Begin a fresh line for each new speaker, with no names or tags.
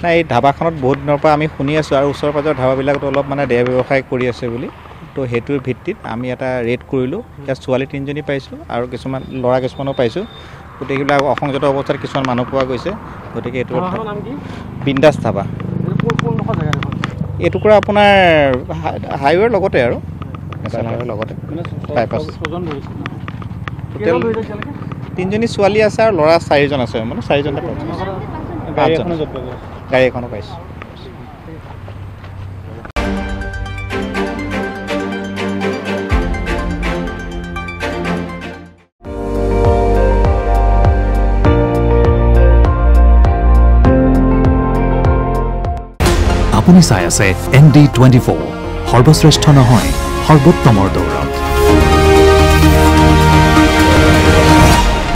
নাই এই ধাবাখনত বহুত দিনৰ পৰা আমি শুনি আছোঁ আৰু ওচৰ পাজৰ ধাবাবিলাকতো অলপ মানে দেহ ব্যৱসায় কৰি আছে বুলি তো সেইটোৰ ভিত্তিত আমি এটা ৰেড কৰিলোঁ ইয়াত ছোৱালী 3জনী পাইছোঁ আৰু কিছুমান ল'ৰা কিছুমানো পাইছোঁ গোটেইবিলাক অসংযত অৱস্থাত কিছুমান মানুহ পোৱা গৈছে গতিকে এইটো বিন্দাছ ধাবা এইটুকুৰা আপোনাৰ হাইৱেৰ লগতে আৰু নেশ্যনেল হাইৱেৰ লগতে বাইপাছ টোটেল 3জনী ছোৱালী আছে আৰু ল'ৰা 4জন আছে মানে 4জনতে গাড়ী এখনো পাইছোঁ
আপুনি চাই আছে ND24 সৰ্বশ্ৰেষ্ঠ নহয় সৰ্বোত্তমৰ দৌৰত